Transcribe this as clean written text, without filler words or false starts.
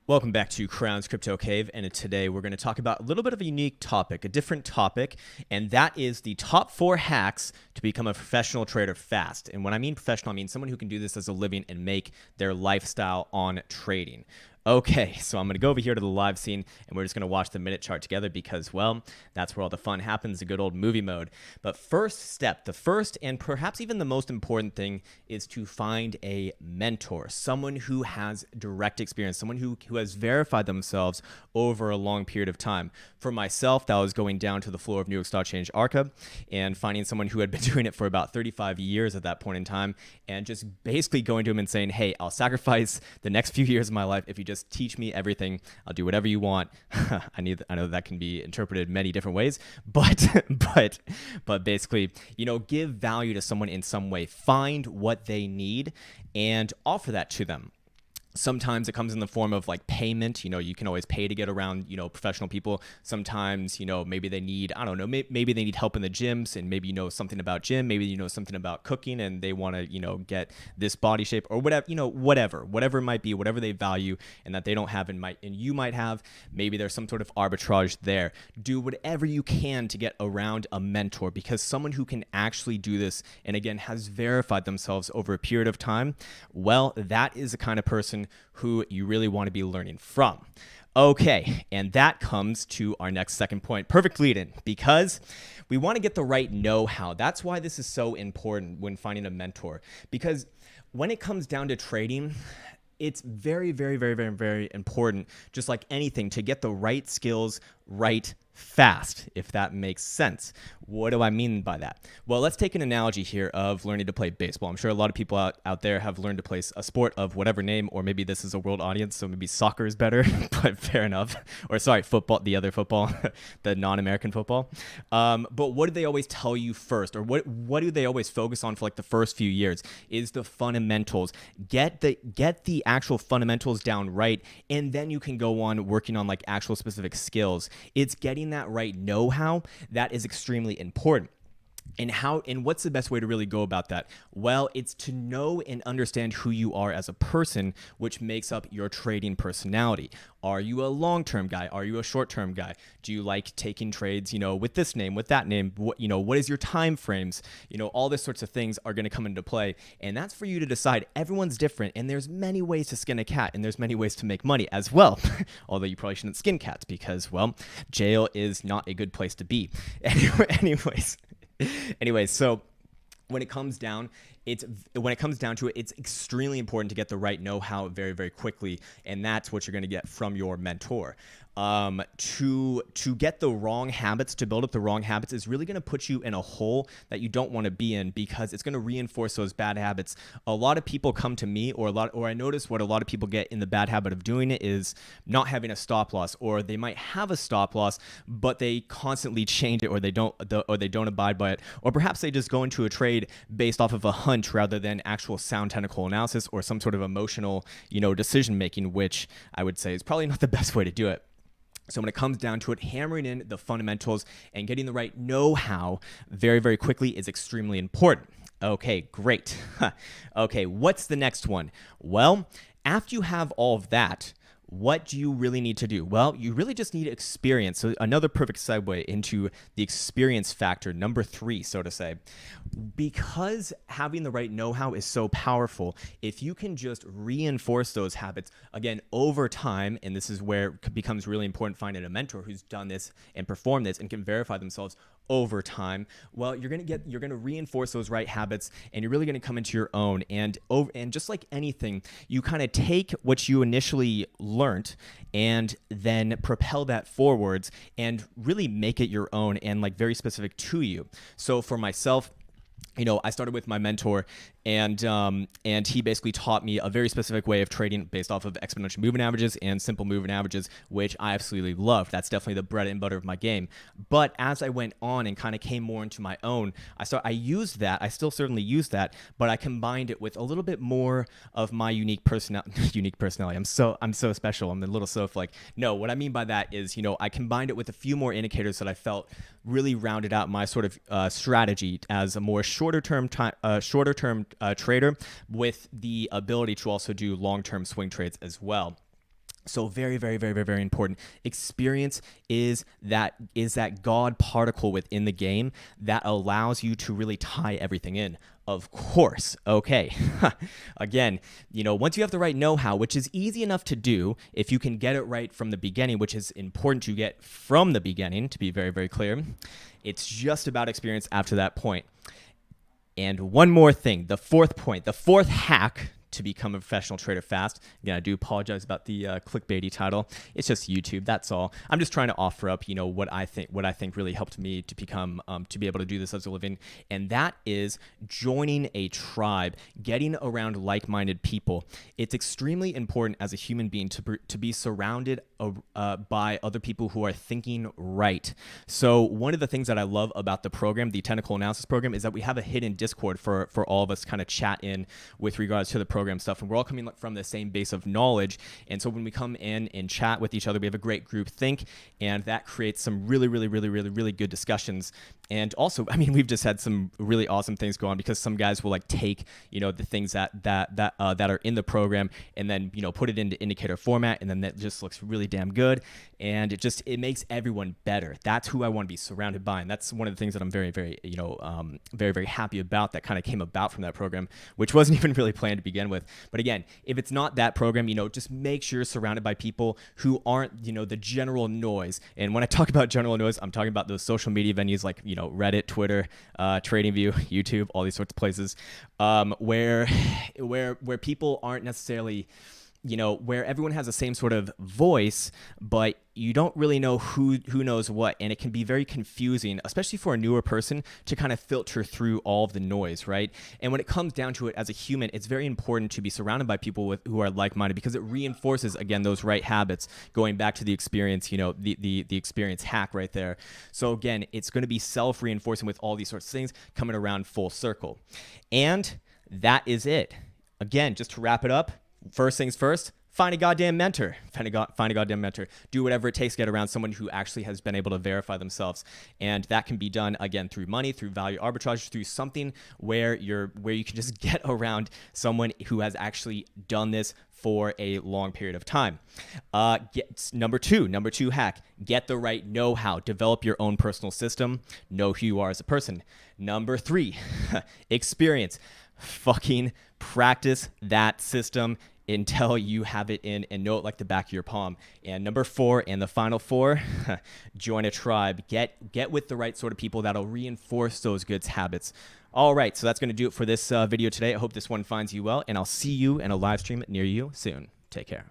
Welcome back to Crown's Crypto Cave, and today we're going to talk about a little bit of a unique topic, a different topic, and that is the top 4 hacks to become a professional trader fast. And when I mean professional, I mean someone who can do this as a living and make their lifestyle on trading. Okay, so I'm going to go over here to the live scene, and we're just going to watch the minute chart together because, well, that's where all the fun happens, the good old movie mode. But first step, the first and perhaps even the most important thing is to find a mentor, someone who has direct experience, someone who has verified themselves over a long period of time. For myself, that was going down to the floor of New York Stock Exchange Arca and finding someone who had been doing it for about 35 years at that point in time and just basically going to him and saying, hey, I'll sacrifice the next few years of my life if you just teach me everything. I'll do whatever you want. I know that can be interpreted many different ways, but basically, give value to someone in some way. Find what they need and offer that to them. Sometimes it comes in the form of like payment. You can always pay to get around, professional people. Sometimes, maybe they need, I don't know, maybe they need help in the gyms and maybe something about gym. Maybe something about cooking and they want to, get this body shape or whatever, whatever it might be, whatever they value and that they don't have and you might have. Maybe there's some sort of arbitrage there. Do whatever you can to get around a mentor because someone who can actually do this and again has verified themselves over a period of time, well, that is the kind of person who you really want to be learning from. Okay, and that comes to our next second point. Perfect lead in because we want to get the right know-how. That's why this is so important when finding a mentor because when it comes down to trading, it's very, very, very, very, very important, just like anything, to get the right skills right fast, if that makes sense. What do I mean by that? Well, let's take an analogy here of learning to play baseball. I'm sure a lot of people out there have learned to play a sport of whatever name, or maybe this is a world audience, so maybe soccer is better, but fair enough. Or sorry, football, the other football, the non-American football. But what do they always tell you first, or what do they always focus on for like the first few years is the fundamentals. Get the actual fundamentals down right, and then you can go on working on like actual specific skills. It's getting that right know-how that is extremely important. And what's the best way to really go about that? Well, it's to know and understand who you are as a person, which makes up your trading personality. Are you a long-term guy? Are you a short-term guy? Do you like taking trades, with this name, with that name? What is your time frames? All these sorts of things are going to come into play. And that's for you to decide. Everyone's different, and there's many ways to skin a cat, and there's many ways to make money as well. Although you probably shouldn't skin cats because, well, jail is not a good place to be. Anyways, so when it comes down to it, it's extremely important to get the right know-how very, very quickly, and that's what you're going to get from your mentor. To get the wrong habits, to build up the wrong habits is really going to put you in a hole that you don't want to be in because it's going to reinforce those bad habits. A lot of people come to me or I notice what a lot of people get in the bad habit of doing it is not having a stop loss, or they might have a stop loss, but they constantly change it or they don't abide by it. Or perhaps they just go into a trade based off of a hunch rather than actual sound technical analysis or some sort of emotional, decision making, which I would say is probably not the best way to do it. So when it comes down to it, hammering in the fundamentals and getting the right know-how very, very quickly is extremely important. Okay, great. Okay, what's the next one? Well, after you have all of that, what do you really need to do? Well, you really just need experience. So another perfect segue into the experience factor, number 3, so to say. Because having the right know-how is so powerful, if you can just reinforce those habits, again, over time, and this is where it becomes really important finding a mentor who's done this and performed this and can verify themselves over time, well, you're going to reinforce those right habits and you're really going to come into your own. And just like anything, you kind of take what you initially learned and then propel that forwards and really make it your own and like very specific to you. So for myself, I started with my mentor, and he basically taught me a very specific way of trading based off of exponential moving averages and simple moving averages, which I absolutely loved. That's definitely the bread and butter of my game. But as I went on and kind of came more into my own, I used that. I still certainly use that, but I combined it with a little bit more of my unique personality. I'm so special. I'm a little snowflake. No, what I mean by that is, I combined it with a few more indicators that I felt really rounded out my sort of strategy as a more shorter term trader with the ability to also do long-term swing trades as well. So very, very, very, very, very important. Experience is that God particle within the game that allows you to really tie everything in. Of course. Okay. Again, once you have the right know-how, which is easy enough to do if you can get it right from the beginning, which is important to get from the beginning, to be very, very clear. It's just about experience after that point. And one more thing, the fourth point, the fourth hack to become a professional trader fast. Again, I do apologize about the clickbaity title. It's just YouTube. That's all. I'm just trying to offer up, what I think really helped me to become to be able to do this as a living, and that is joining a tribe, getting around like-minded people. It's extremely important as a human being to be surrounded by other people who are thinking right. So one of the things that I love about the program, the technical analysis program, is that we have a hidden Discord for all of us kind of chat in with regards to the program stuff, and we're all coming from the same base of knowledge. And so when we come in and chat with each other, we have a great group think, and that creates some really, really, really, really, really good discussions. And also, we've just had some really awesome things go on, because some guys will take, the things that are in the program and then, put it into indicator format, and then that just looks really damn good. And it makes everyone better. That's who I want to be surrounded by. And that's one of the things that I'm very, very, very, very happy about, that kind of came about from that program, which wasn't even really planned to begin with. But again, if it's not that program, just make sure you're surrounded by people who aren't, the general noise. And when I talk about general noise, I'm talking about those social media venues like, Reddit, Twitter, TradingView, YouTube, all these sorts of places, where people aren't necessarily, where everyone has the same sort of voice, but you don't really know who knows what, and it can be very confusing, especially for a newer person, to kind of filter through all of the noise, right? And when it comes down to it, as a human, it's very important to be surrounded by people who are like-minded, because it reinforces, again, those right habits, going back to the experience, the experience hack right there. So again, it's going to be self-reinforcing with all these sorts of things coming around full circle. And that is it. Again, just to wrap it up, first things first, find a goddamn mentor. Find a goddamn mentor. Do whatever it takes to get around someone who actually has been able to verify themselves. And that can be done, again, through money, through value arbitrage, through something where you can just get around someone who has actually done this for a long period of time. Number two hack, get the right know-how. Develop your own personal system. Know who you are as a person. Number 3, experience. Fucking practice that system until you have it in and know it like the back of your palm. And number 4, and the final 4, join a tribe. Get with the right sort of people that'll reinforce those good habits. All right, so that's going to do it for this video today. I hope this one finds you well, and I'll see you in a live stream near you soon. Take care.